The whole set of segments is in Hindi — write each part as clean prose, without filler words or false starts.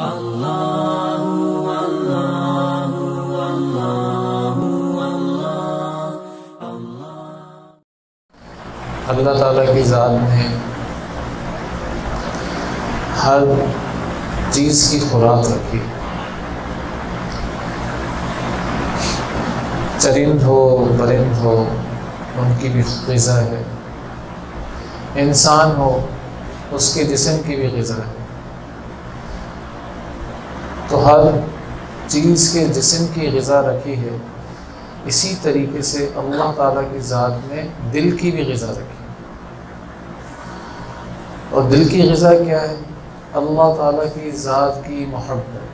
अल्लाह ताला की ज़ात ने हर चीज़ की खुराक रखी, चरिंद हो परिंद हो उनकी भी ग़िज़ा है, इंसान हो उसके जिस्म की भी ग़िज़ा है। तो हर चीज़ के जिस्म की ग़िज़ा रखी है, इसी तरीके से अल्लाह ताला की ज़ात ने दिल की भी ग़िज़ा रखी। और दिल की ग़िज़ा क्या है? अल्लाह ताला की ज़ात की मोहब्बत,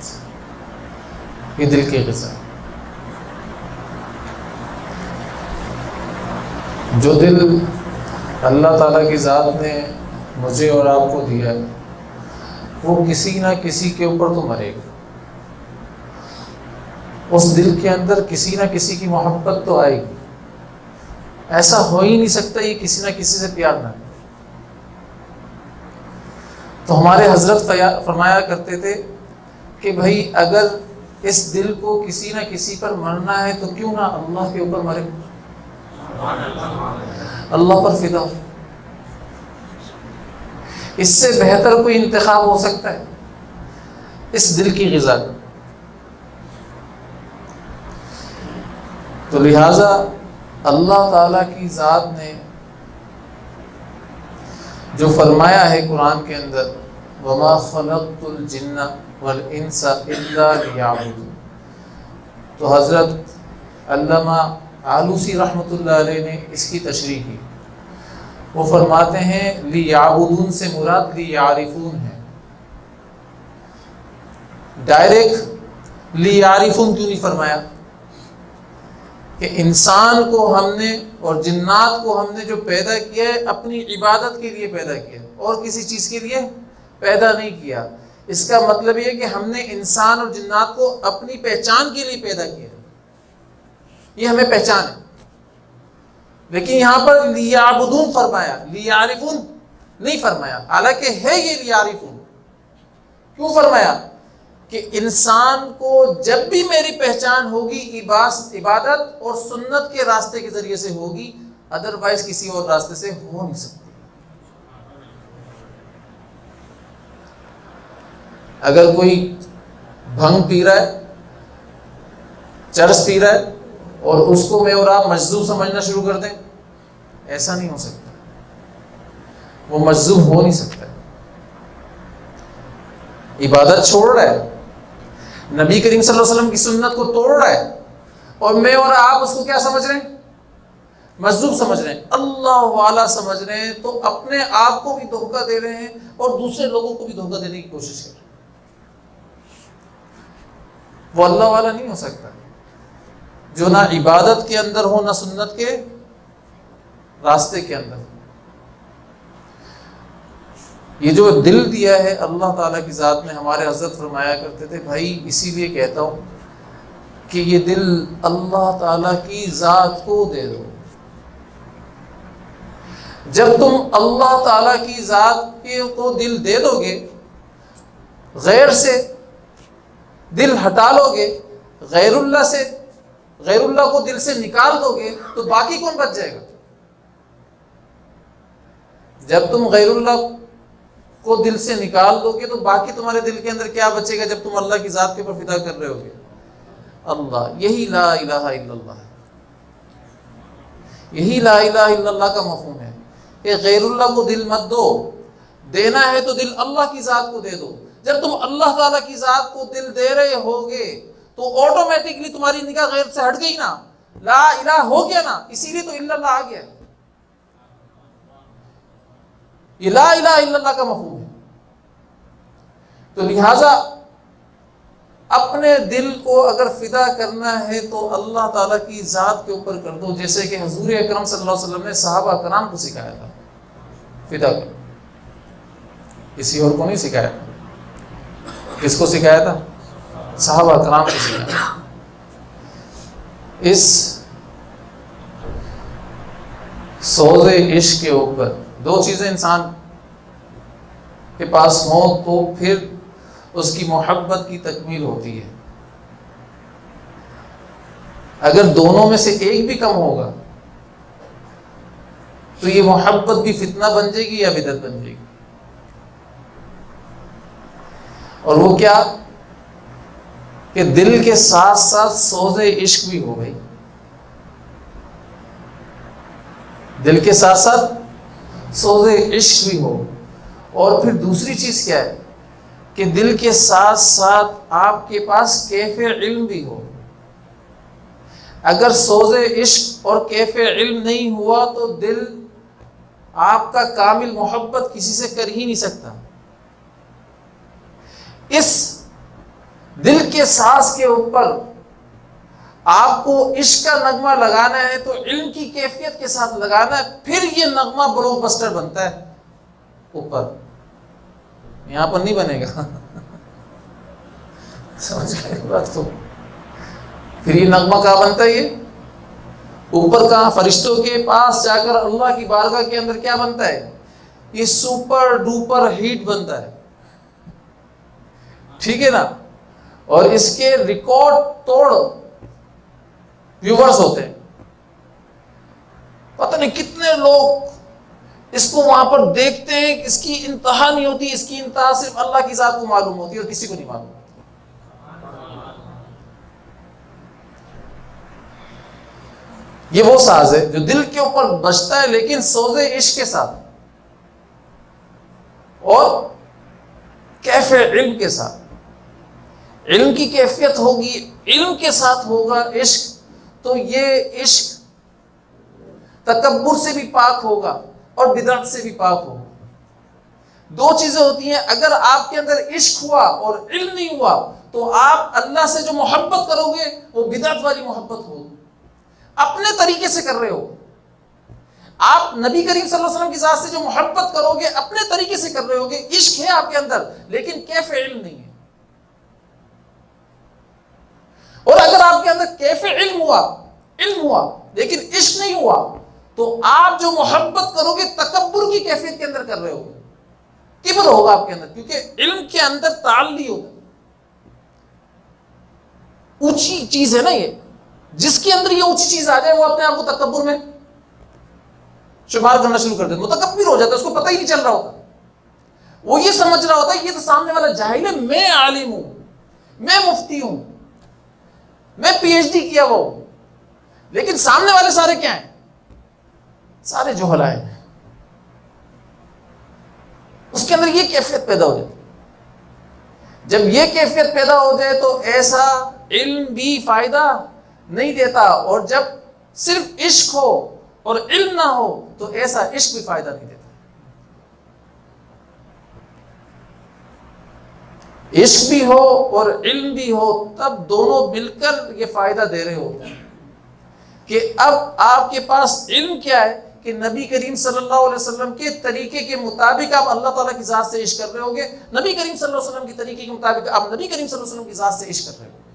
ये दिल की ग़िज़ा है। जो दिल अल्लाह ताला की ज़ात ने मुझे और आपको दिया है, वो किसी ना किसी के ऊपर तो मरेगा। उस दिल के अंदर किसी ना किसी की मोहब्बत तो आएगी। ऐसा हो ही नहीं सकता ये किसी ना किसी से प्यार ना करे। तो हमारे हजरत फरमाया करते थे कि भाई अगर इस दिल को किसी ना किसी पर मरना है तो क्यों ना अल्लाह के ऊपर मरे, अल्लाह पर फिदा हो। इससे बेहतर कोई इंतखाब हो सकता है इस दिल की ग़िज़ा का? तो लिहाजा अल्लाह ताला की ज़ात ने जो फरमाया है कुरान के अंदर, वमा खलक़तुल जिन्ना वल इंसा इल्ला लियअबुदून, तो हज़रत अल्लामा आलूसी रहमतुल्लाह अलैह ने इसकी तशरीह की। वो फरमाते हैं लियअबुदून से मुराद लियारिफून है। डायरेक्ट लियारिफून क्यों नहीं फरमाया? कि इंसान को हमने और जिन्नात को हमने जो पैदा किया है अपनी इबादत के लिए पैदा किया और किसी चीज़ के लिए पैदा नहीं किया। इसका मतलब ये कि हमने इंसान और जिन्नात को अपनी पहचान के लिए पैदा किया, ये हमें पहचान है। लेकिन यहाँ पर लियाबुदून फरमाया, लियारिफून नहीं फरमाया, हालांकि है ये लियारिफून। क्यों फरमाया? कि इंसान को जब भी मेरी पहचान होगी इबादत और सुन्नत के रास्ते के जरिए से होगी, अदरवाइज किसी और रास्ते से हो नहीं सकती। अगर कोई भंग पी रहा है, चरस पी रहा है और उसको मैं और आप मजज़ूब समझना शुरू कर दें, ऐसा नहीं हो सकता। वो मजज़ूब हो नहीं सकता। इबादत छोड़ रहा है, नबी करीम सल्लल्लाहु अलैहि वसल्लम की सुन्नत को तोड़ रहा है, और मैं और आप उसको क्या समझ रहे हैं? मजदूब समझ रहे हैं, अल्लाह वाला समझ रहे हैं। तो अपने आप को भी धोखा दे रहे हैं और दूसरे लोगों को भी धोखा देने की कोशिश कर रहे हैं। वो अल्लाह वाला नहीं हो सकता जो ना इबादत के अंदर हो, ना सुन्नत के रास्ते के अंदर। ये जो दिल दिया है अल्लाह ताला की ज़ात ने, हमारे हज़रत फरमाया करते थे, भाई इसीलिए कहता हूँ कि ये दिल अल्लाह ताला की ज़ात को दे दो। जब तुम अल्लाह ताला की ज़ात को दिल दे दोगे, गैर से दिल हटा लोगे, गैरुल्लाह से, गैरुल्लाह को दिल से निकाल दोगे, तो बाकी कौन बच जाएगा? जब तुम गैरुल्लाह को दिल से निकाल दोगे तो बाकी तुम्हारे दिल के अंदर क्या बचेगा? जब तुम अल्लाह की ज़ात के ऊपर फिदा कर रहे होगे, अल्लाह, यही ला इलाहा इल्लल्लाह है। यही ला इलाहा इल्लल्लाह का मफ़हूम है कि गैरुल्लाह को दिल मत दो, देना है तो दिल अल्लाह की ज़ात को दे दो। जब तुम अल्लाह ताला की ज़ात को दिल दे रहे होगे तो ऑटोमेटिकली तुम्हारी निगाह गैर से हट गई ना, ला इलाहा हो गया ना, इसीलिए तो इल्लल्लाह आ गया। ये ला इलाहा इल्लल्लाह का मफ़हूम है। तो लिहाजा अपने दिल को अगर फिदा करना है तो अल्लाह ताला की ज़ात के ऊपर कर दो, जैसे कि हुज़ूर अकरम सल्लल्लाहु अलैहि वसल्लम ने सहाबा कराम को सिखाया था फिदा कर, किसी और को नहीं सिखाया। किसको सिखाया था? सहाबा कराम को सिखाया। इस सोज़े इश्क के ऊपर दो चीज़ें इंसान के पास हों तो फिर उसकी मोहब्बत की तकमील होती है। अगर दोनों में से एक भी कम होगा तो ये मोहब्बत भी फितना बन जाएगी या बिदअत बन जाएगी। और वो क्या कि दिल के साथ साथ सोज़े इश्क भी हो गई, दिल के साथ साथ सोज़े इश्क भी हो। और फिर दूसरी चीज क्या है कि दिल के साथ साथ आपके पास कैफ़े इल्म भी हो। अगर सोज़े इश्क और कैफ़े इल्म नहीं हुआ तो दिल आपका कामिल मोहब्बत किसी से कर ही नहीं सकता। इस दिल के सांस के ऊपर आपको इश्क का नगमा लगाना है तो इल्म की कैफियत के साथ लगाना है, फिर ये नगमा ब्लॉकबस्टर बनता है। ऊपर यहां पर नहीं बनेगा समझ गए बात को। फिर ये नगमा कहाँ बनता है? ये ऊपर कहाँ? फरिश्तों के पास जाकर अल्लाह की बारगाह के अंदर क्या बनता है? ये सुपर डुपर हिट बनता है, ठीक है ना। और इसके रिकॉर्ड तोड़ व्यूवर्स होते हैं, पता नहीं कितने लोग इसको वहां पर देखते हैं। इसकी इंतहा नहीं होती, इसकी इंतहा सिर्फ अल्लाह की जात को मालूम होती है और किसी को नहीं मालूम। ये वो साज है जो दिल के ऊपर बजता है, लेकिन सोज़े इश्क के साथ और कैफे इल्म के साथ। इल्म की कैफियत होगी, इल्म के साथ होगा इश्क, तो ये इश्क तकब्बुर से भी पाक होगा और बिदअत से भी पाक होगा। दो चीजें होती हैं, अगर आपके अंदर इश्क हुआ और इल्म नहीं हुआ तो आप अल्लाह से जो मोहब्बत करोगे वो बिदअत वाली मोहब्बत होगी, अपने तरीके से कर रहे हो। आप नबी करीम सल्लल्लाहु अलैहि वसल्लम की जात से जो मोहब्बत करोगे अपने तरीके से कर रहे होगे, इश्क है आपके अंदर लेकिन कैफे इल्म नहीं है। और अगर आपके अंदर कैफे इल्म हुआ लेकिन इश्क नहीं हुआ तो आप जो मोहब्बत करोगे तकब्बुर की कैफियत के अंदर कर रहे होगे, किब्र होगा आपके अंदर, क्योंकि इल्म के अंदर ताल्ली होगा। ऊंची चीज है ना ये, जिसके अंदर ये ऊंची चीज आ जाए वो अपने आप को तकब्बुर में शुमार करना शुरू कर देता, मुतकब्बिर हो जाता है, उसको पता ही नहीं चल रहा होता। वो ये समझ रहा होता है ये तो सामने वाला जाहिल है, मैं आलिम हूं, मैं मुफ्ती हूं, मैं पीएचडी किया वो, लेकिन सामने वाले सारे क्या हैं? सारे जोहला हैं। उसके अंदर ये कैफियत पैदा हो जाती। जब ये कैफियत पैदा हो जाए तो ऐसा इल्म भी फायदा नहीं देता, और जब सिर्फ इश्क हो और इल्म ना हो तो ऐसा इश्क भी फायदा नहीं देता। इश्क भी हो और इल्म भी हो, तब दोनों मिलकर ये फायदा दे रहे होते हैं कि अब आपके पास इल्म क्या है कि नबी करीम सल्लल्लाहु अलैहि वसल्लम के तरीके के मुताबिक आप अल्लाह ताला की जात से इश्क कर रहे होगे, नबी करीम सल्लल्लाहु अलैहि वसल्लम के तरीके के मुताबिक आप नबी करीम सल्लल्लाहु अलैहि वसल्लम की जात से इश्क कर रहे होगे।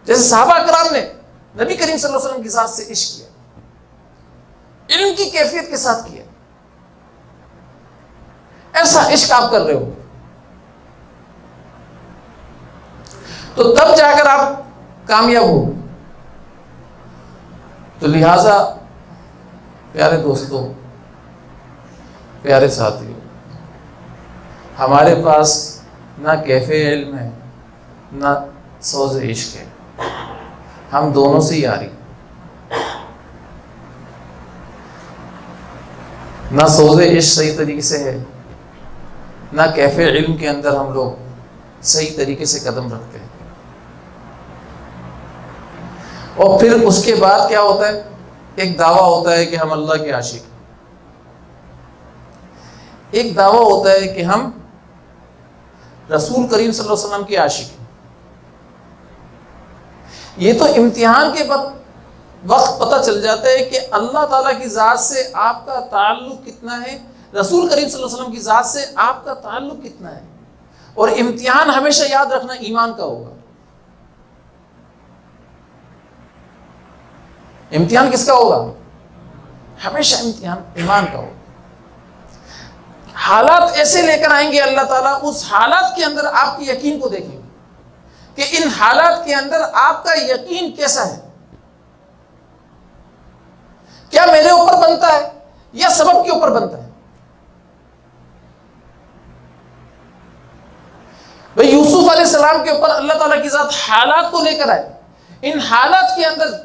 जैसे सहाबा कराम ने नबी करीम सल्लल्लाहु अलैहि वसल्लम की जात से इश्क किया, इल्म की कैफियत के साथ किया, ऐसा इश्क आप कर रहे हो तो तब जाकर आप कामयाब हो। तो लिहाजा प्यारे दोस्तों, प्यारे साथियों, हमारे पास ना कैफे इल्म है ना सोज़े इश्क है, हम दोनों से ही आ रही। ना सोज़े इश्क सही तरीके से है, ना कैफे इल्म के अंदर हम लोग सही तरीके से कदम रखते हैं। और फिर उसके बाद क्या होता है? एक दावा होता है कि हम अल्लाह के आशिक, एक दावा होता है कि हम रसूल करीम सल्लल्लाहु अलैहि वसल्लम के आशिक हैं। ये तो इम्तिहान के वक्त पता चल जाता है कि अल्लाह ताला की जात से आपका ताल्लुक कितना है, रसूल करीम सल्लल्लाहु अलैहि वसल्लम की जात से आपका ताल्लुक कितना है। और इम्तिहान हमेशा याद रखना ईमान का होगा। इम्तिहान किसका होगा? हमेशा इम्तिहान ईमान का होगा। हालात ऐसे लेकर आएंगे अल्लाह ताला, उस हालात के अंदर आपके यकीन को देखेंगे कि इन हालात के अंदर आपका यकीन कैसा है। क्या मेरे ऊपर बनता है या सबब के ऊपर बनता है? भाई यूसुफ अलैहिस्सलाम के ऊपर अल्लाह ताला की जात हालात को लेकर आए, इन हालात के अंदर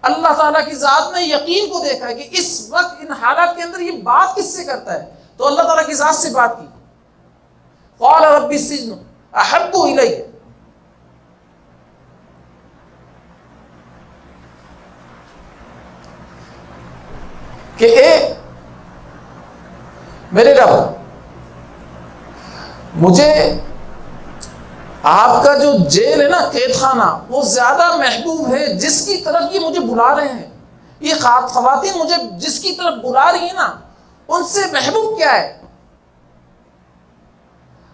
अल्लाह ताला की जात ने यकीन को देखा है कि इस वक्त इन हालात के अंदर ये बात किससे करता है, तो अल्लाह ताला की जात से बात की। क़ाल रब्बी सिज्नु अहब्बु इलैया, कि ए मेरे रब, मुझे आपका जो जेल है ना, कैद खाना, वो ज्यादा महबूब है जिसकी तरफ ये मुझे बुला रहे हैं। ये ख़वातीन मुझे जिसकी तरफ बुला रही है ना, उनसे महबूब क्या है?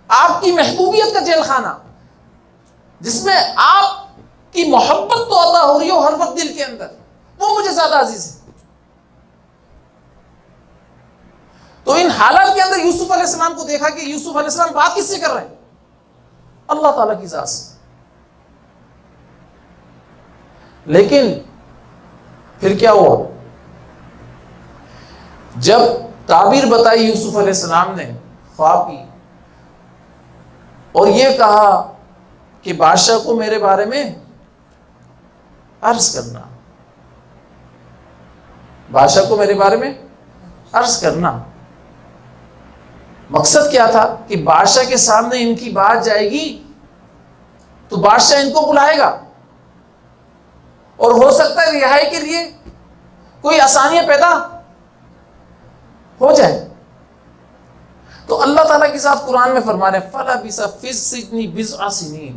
आपकी महबूबियत का जेल खाना, जिसमें आपकी मोहब्बत तो अता हो रही हो हर वक्त दिल के अंदर, वो मुझे ज्यादा अजीज है। तो इन हालात के अंदर यूसुफ अलैहिस्सलाम को देखा कि यूसुफ अलैहिस्सलाम बात किससे कर रहे हैं? अल्लाह ताला की जात से। लेकिन फिर क्या हुआ? जब ताबीर बताई यूसुफ अलैहिस्सलाम ने ख्वाब की और ये कहा कि बादशाह को मेरे बारे में अर्ज करना, बादशाह को मेरे बारे में अर्ज करना। मकसद क्या था कि बादशाह के सामने इनकी बात जाएगी तो बादशाह इनको बुलाएगा और हो सकता है रिहाई के लिए कोई आसानियां पैदा हो जाए। तो अल्लाह ताला की साथ कुरान में फरमा रहे फलबिसा फिस सिजनी बिज़अ सिनीन,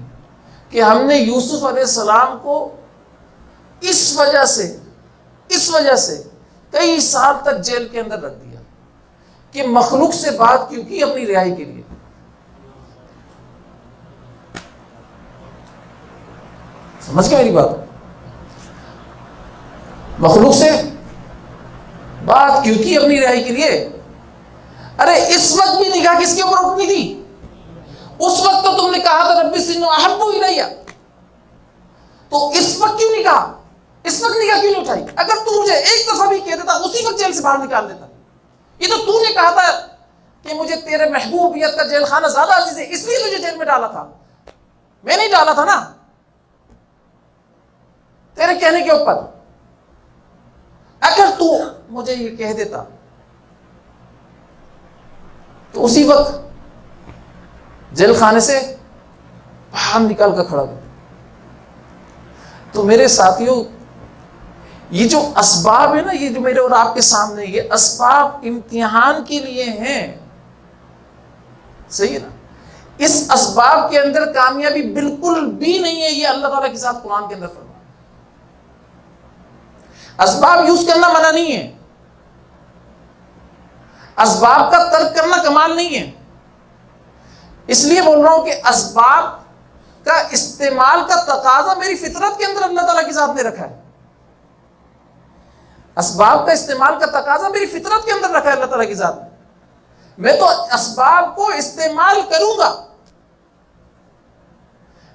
कि हमने यूसुफ अलैहिस्सलाम को इस वजह से कई साल तक जेल के अंदर रख दिया कि मखलूक से बात क्यों की अपनी रिहाई के लिए। समझ गए मेरी बात? मखलूक से बात क्यों की अपनी रिहाई के लिए? अरे इस वक्त भी निगाह किसके ऊपर उठनी थी? उस वक्त तो तुमने कहा था रब्बी सिज्नु अहब्बु इलैया, तो इस वक्त क्यों नहीं कहा? इस वक्त निगाह क्यों नहीं उठाई? अगर तू मुझे एक दफा भी कह देता उसी वक्त जेल से बाहर निकाल देता। ये तो तूने कहा था कि मुझे तेरे महबूबियत का जेल खाना ज्यादा अजीज है, इसलिए तुझे जेल में डाला था। मैं नहीं डाला था ना तेरे कहने के ऊपर। अगर तू मुझे ये कह देता तो उसी वक्त जेल खाने से बाहर निकाल कर खड़ा कर। तो मेरे साथियों, ये जो असबाब है ना, ये जो मेरे और आपके सामने, ये असबाब इम्तिहान के लिए हैं, सही है ना? इस असबाब के अंदर कामयाबी बिल्कुल भी नहीं है, ये अल्लाह ताला के साथ कुरान के अंदर फरमा। असबाब यूज करना मना नहीं है, असबाब का तर्क करना कमाल नहीं है। इसलिए बोल रहा हूं कि असबाब का इस्तेमाल का तकाजा मेरी फितरत के अंदर अल्लाह ताला के साथ ने रखा है। असबाब का इस्तेमाल का तकाजा मेरी फितरत के अंदर रखा है अल्लाह ताला की जात ने। मैं तो असबाब को इस्तेमाल करूंगा,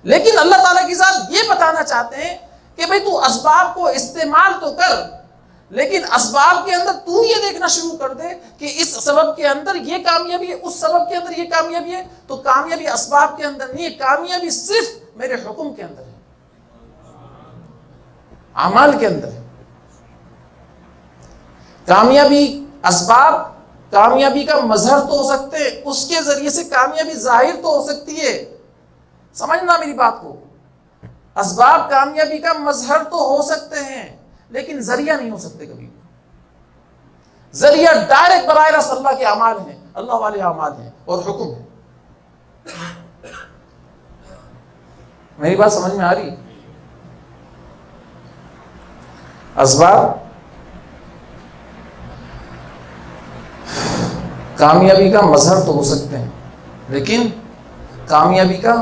लेकिन अल्लाह ताला की जात ये बताना चाहते हैं कि भाई तू असबाब को इस्तेमाल तो कर, लेकिन असबाब के अंदर तू ये देखना शुरू कर दे कि इस सबब के अंदर ये कामयाबी है, उस सबब के अंदर ये कामयाबी है। तो कामयाबी असबाब के अंदर नहीं है, कामयाबी सिर्फ मेरे हुक्म के अंदर है, अमाल के अंदर है। कामयाबी असबाब कामयाबी का मजहर तो हो सकते हैं, उसके जरिए से कामयाबी जाहिर तो हो सकती है। समझना मेरी बात को, असबाब कामयाबी का मजहर तो हो सकते हैं, लेकिन जरिया नहीं हो सकते कभी। जरिया डायरेक्ट बराह रास्त अल्लाह के अमाल हैं, अल्लाह वाले अमाल हैं और हुक्म है। मेरी बात समझ में आ रही? असबाब कामयाबी का मजहर तो हो सकते हैं, लेकिन कामयाबी का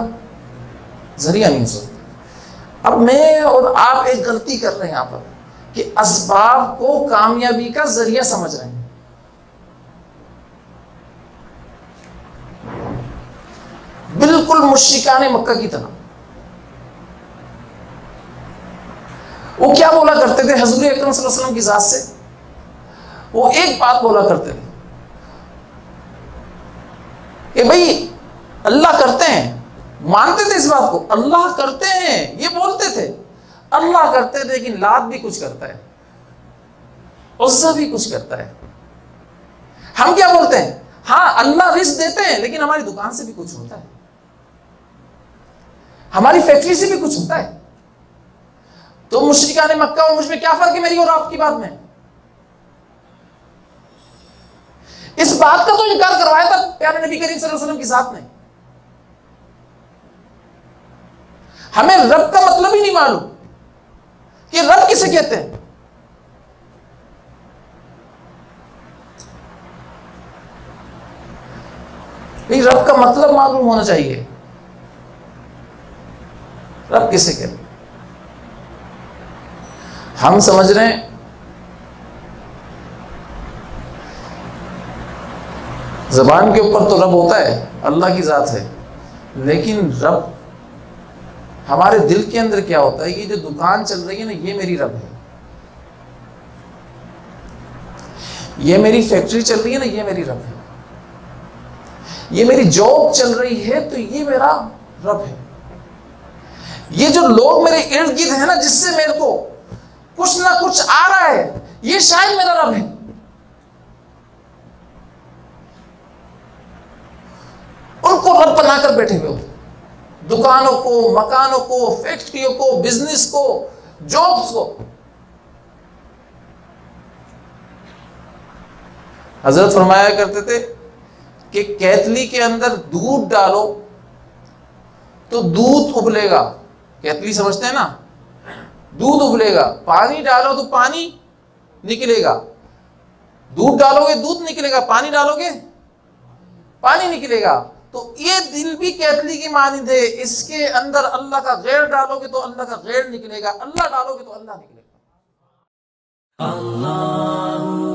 जरिया नहीं हो सकता। अब मैं और आप एक गलती कर रहे हैं यहां पर कि असबाब को कामयाबी का जरिया समझ रहे हैं। बिल्कुल मुश्रिकाने मक्का की तरह। वो क्या बोला करते थे हजूर अकरम सल्लल्लाहु अलैहि वसल्लम की जात से? वो एक बात बोला करते थे कि भाई अल्लाह करते हैं, मानते थे इस बात को, अल्लाह करते हैं, ये बोलते थे अल्लाह करते थे, लेकिन लात भी कुछ करता है, उज़्ज़ा भी कुछ करता है। हम क्या बोलते हैं? हाँ अल्लाह रिस्क देते हैं, लेकिन हमारी दुकान से भी कुछ होता है, हमारी फैक्ट्री से भी कुछ होता है। तो मुशरिकाने मक्का और मुझमें क्या फर्क है मेरी और आपकी बात में? इस बात का तो इनकार करवाया था प्यारे नबी करीम सल्लल्लाहु अलैहि वसल्लम की जात ने। हमें रब का मतलब ही नहीं मालूम कि रब किसे कहते हैं। रब का मतलब मालूम होना चाहिए, रब किसे कहते हैं। हम समझ रहे हैं ज़बान के ऊपर तो रब होता है, अल्लाह की ज़ात है, लेकिन रब हमारे दिल के अंदर क्या होता है? ये जो दुकान चल रही है ना, ये मेरी रब है। ये मेरी फैक्ट्री चल रही है ना, ये मेरी रब है। ये मेरी जॉब चल रही है तो ये मेरा रब है। ये जो लोग मेरे इर्द गिर्द है ना, जिससे मेरे को कुछ ना कुछ आ रहा है, ये शायद मेरा रब है। उनको रब बनाकर बैठे हुए हो, दुकानों को, मकानों को, फैक्ट्रियों को, बिजनेस को, जॉब्स को। हजरत फरमाया करते थे कि केतली के अंदर दूध डालो तो दूध उबलेगा, केतली समझते हैं ना, दूध उबलेगा। पानी डालो तो पानी निकलेगा, दूध डालोगे दूध निकलेगा, पानी डालोगे पानी निकलेगा। तो ये दिल भी केतली की मानिंद है, इसके अंदर अल्लाह का गैर डालोगे तो अल्लाह का गैर निकलेगा, अल्लाह डालोगे तो अल्लाह निकलेगा। अल्लाह